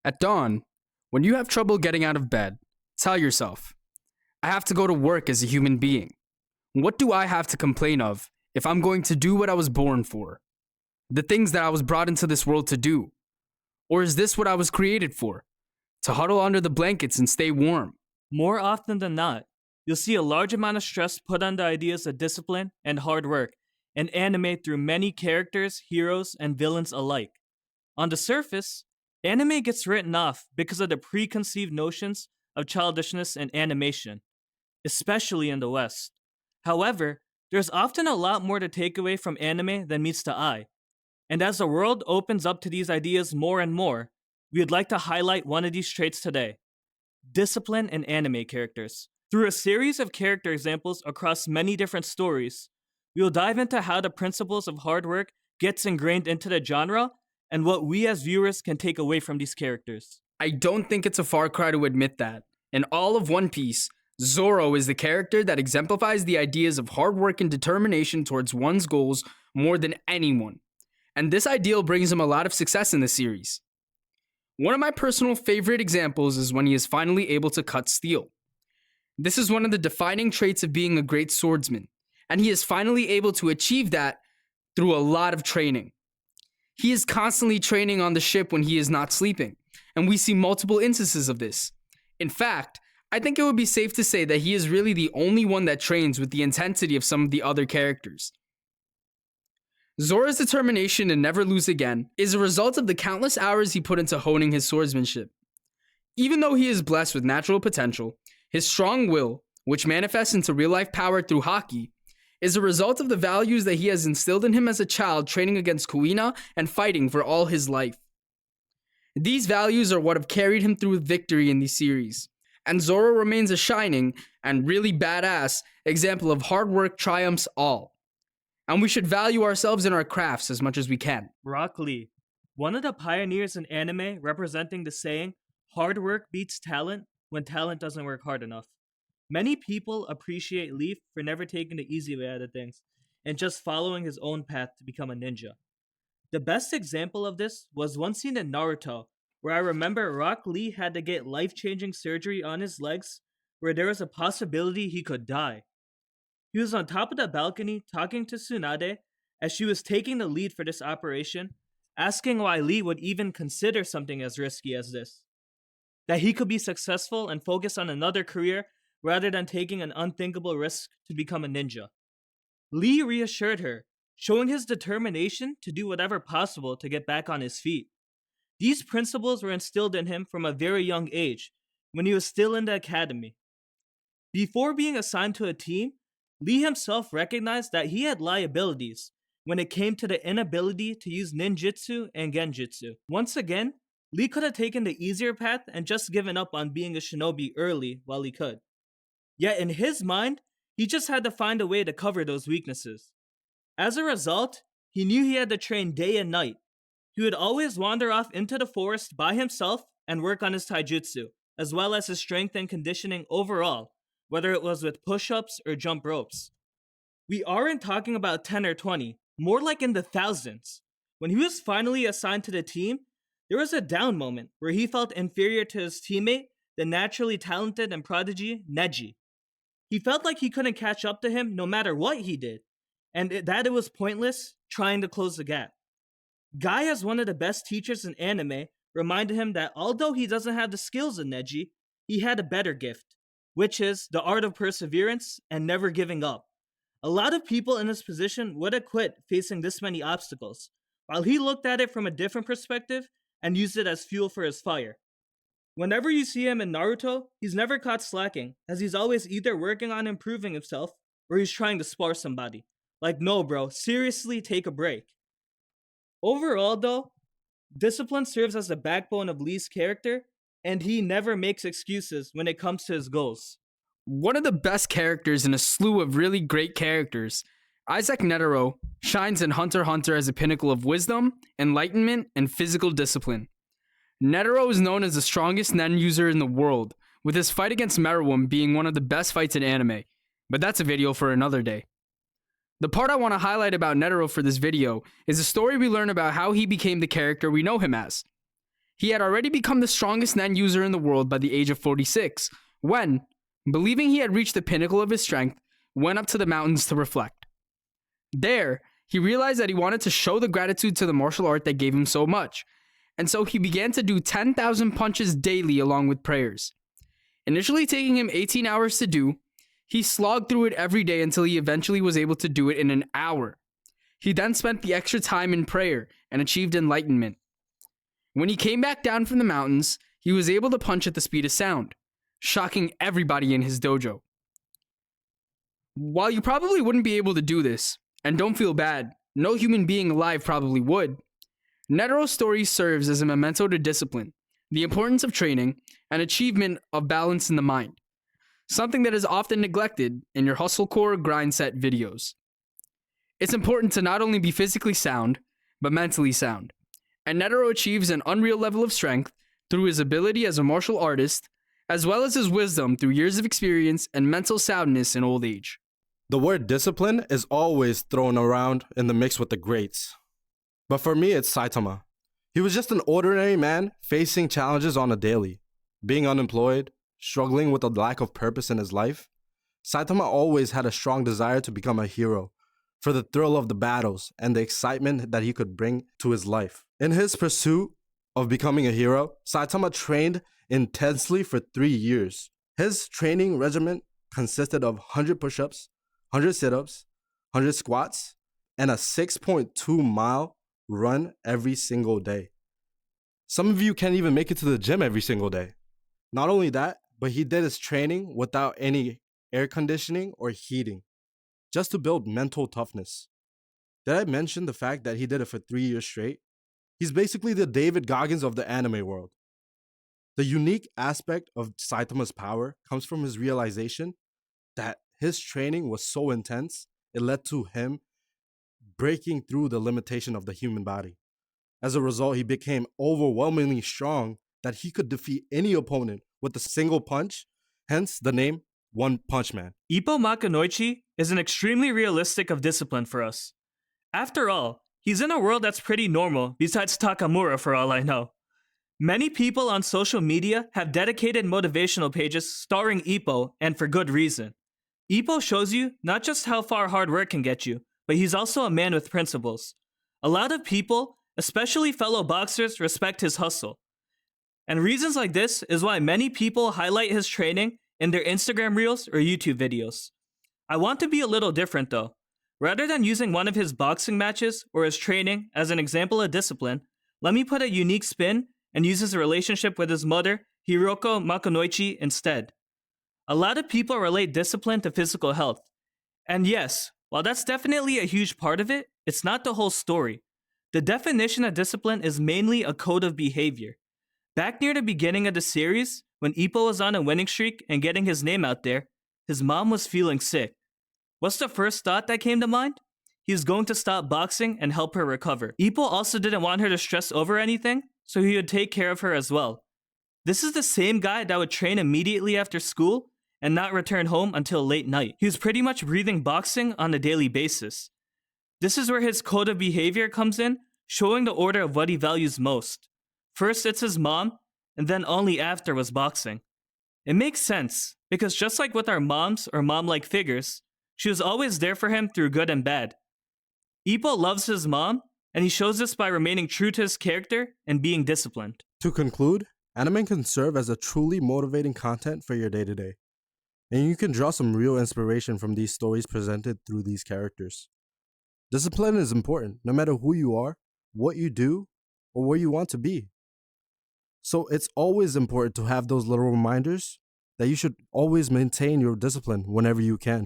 At dawn, when you have trouble getting out of bed, tell yourself, I have to go to work as a human being. What do I have to complain of if I'm going to do what I was born for? The things that I was brought into this world to do? Or is this what I was created for? To huddle under the blankets and stay warm? More often than not, you'll see a large amount of stress put on the ideas of discipline and hard work, and anime through many characters, heroes, and villains alike. On the surface, anime gets written off because of the preconceived notions of childishness and animation, especially in the West. However, there's often a lot more to take away from anime than meets the eye. And as the world opens up to these ideas more and more, we'd like to highlight one of these traits today: discipline in anime characters. Through a series of character examples across many different stories, we'll dive into how the principles of hard work gets ingrained into the genre and what we as viewers can take away from these characters. I don't think it's a far cry to admit that, in all of One Piece, Zoro is the character that exemplifies the ideas of hard work and determination towards one's goals more than anyone. And this ideal brings him a lot of success in the series. One of my personal favorite examples is when he is finally able to cut steel. This is one of the defining traits of being a great swordsman, and he is finally able to achieve that through a lot of training. He is constantly training on the ship when he is not sleeping, and we see multiple instances of this. In fact, I think it would be safe to say that he is really the only one that trains with the intensity of some of the other characters. Zoro's determination to never lose again is a result of the countless hours he put into honing his swordsmanship. Even though he is blessed with natural potential, his strong will, which manifests into real-life power through haki, is a result of the values that he has instilled in him as a child training against Kuina and fighting for all his life. These values are what have carried him through victory in the series, and Zoro remains a shining and really badass example of hard work triumphs all. And we should value ourselves in our crafts as much as we can. Rock Lee, one of the pioneers in anime representing the saying, hard work beats talent when talent doesn't work hard enough. Many people appreciate Lee for never taking the easy way out of things and just following his own path to become a ninja. The best example of this was one scene in Naruto where I remember Rock Lee had to get life-changing surgery on his legs where there was a possibility he could die. He was on top of the balcony talking to Tsunade as she was taking the lead for this operation, asking why Lee would even consider something as risky as this. That he could be successful and focus on another career rather than taking an unthinkable risk to become a ninja. Lee reassured her, showing his determination to do whatever possible to get back on his feet. These principles were instilled in him from a very young age, when he was still in the academy. Before being assigned to a team, Lee himself recognized that he had liabilities when it came to the inability to use ninjutsu and genjutsu. Once again, Lee could have taken the easier path and just given up on being a shinobi early while he could. Yet in his mind, he just had to find a way to cover those weaknesses. As a result, he knew he had to train day and night. He would always wander off into the forest by himself and work on his taijutsu, as well as his strength and conditioning overall, whether it was with push-ups or jump ropes. We aren't talking about 10 or 20, more like in the thousands. When he was finally assigned to the team, there was a down moment where he felt inferior to his teammate, the naturally talented and prodigy Neji. He felt like he couldn't catch up to him no matter what he did, and that it was pointless trying to close the gap. Guy, as one of the best teachers in anime, reminded him that although he doesn't have the skills of Neji, he had a better gift, which is the art of perseverance and never giving up. A lot of people in his position would have quit facing this many obstacles, while he looked at it from a different perspective and used it as fuel for his fire. Whenever you see him in Naruto, he's never caught slacking, as he's always either working on improving himself or he's trying to spar somebody. Like, no bro, seriously take a break. Overall though, discipline serves as the backbone of Lee's character, and he never makes excuses when it comes to his goals. One of the best characters in a slew of really great characters, Isaac Netero shines in Hunter x Hunter as a pinnacle of wisdom, enlightenment, and physical discipline. Netero is known as the strongest Nen user in the world, with his fight against Meruem being one of the best fights in anime, but that's a video for another day. The part I want to highlight about Netero for this video is a story we learn about how he became the character we know him as. He had already become the strongest Nen user in the world by the age of 46, when, believing he had reached the pinnacle of his strength, went up to the mountains to reflect. There, he realized that he wanted to show the gratitude to the martial art that gave him so much, and so he began to do 10,000 punches daily along with prayers. Initially taking him 18 hours to do, he slogged through it every day until he eventually was able to do it in an hour. He then spent the extra time in prayer and achieved enlightenment. When he came back down from the mountains, he was able to punch at the speed of sound, shocking everybody in his dojo. While you probably wouldn't be able to do this, and don't feel bad, no human being alive probably would, Netero's story serves as a memento to discipline, the importance of training, and achievement of balance in the mind, something that is often neglected in your hustlecore grind set videos. It's important to not only be physically sound, but mentally sound, and Netero achieves an unreal level of strength through his ability as a martial artist, as well as his wisdom through years of experience and mental soundness in old age. The word discipline is always thrown around in the mix with the greats. But for me, it's Saitama. He was just an ordinary man facing challenges on a daily. Being unemployed, struggling with a lack of purpose in his life, Saitama always had a strong desire to become a hero, for the thrill of the battles and the excitement that he could bring to his life. In his pursuit of becoming a hero, Saitama trained intensely for 3 years. His training regimen consisted of 100 push-ups, 100 sit-ups, 100 squats, and a 6.2-mile run every single day. Some of you can't even make it to the gym every single day. Not only that, but he did his training without any air conditioning or heating, just to build mental toughness. Did I mention the fact that he did it for 3 years straight? He's basically the David Goggins of the anime world. The unique aspect of Saitama's power comes from his realization that his training was so intense, it led to him breaking through the limitation of the human body. As a result, he became overwhelmingly strong that he could defeat any opponent with a single punch, hence the name One Punch Man. Ippo Makunoichi is an extremely realistic of discipline for us. After all, he's in a world that's pretty normal besides Takamura for all I know. Many people on social media have dedicated motivational pages starring Ippo, and for good reason. Ippo shows you not just how far hard work can get you, but he's also a man with principles. A lot of people, especially fellow boxers, respect his hustle. And reasons like this is why many people highlight his training in their Instagram reels or YouTube videos. I want to be a little different though. Rather than using one of his boxing matches or his training as an example of discipline, let me put a unique spin and use his relationship with his mother, Hiroko Makunoichi, instead. A lot of people relate discipline to physical health. And yes, while that's definitely a huge part of it, it's not the whole story. The definition of discipline is mainly a code of behavior. Back near the beginning of the series, when Ippo was on a winning streak and getting his name out there, his mom was feeling sick. What's the first thought that came to mind? He was going to stop boxing and help her recover. Ippo also didn't want her to stress over anything, so he would take care of her as well. This is the same guy that would train immediately after school and not return home until late night. He was pretty much breathing boxing on a daily basis. This is where his code of behavior comes in, showing the order of what he values most. First it's his mom, and then only after was boxing. It makes sense, because just like with our moms or mom-like figures, she was always there for him through good and bad. Ippo loves his mom, and he shows this by remaining true to his character and being disciplined. To conclude, anime can serve as a truly motivating content for your day-to-day. And you can draw some real inspiration from these stories presented through these characters. Discipline is important, no matter who you are, what you do, or where you want to be. So it's always important to have those little reminders that you should always maintain your discipline whenever you can.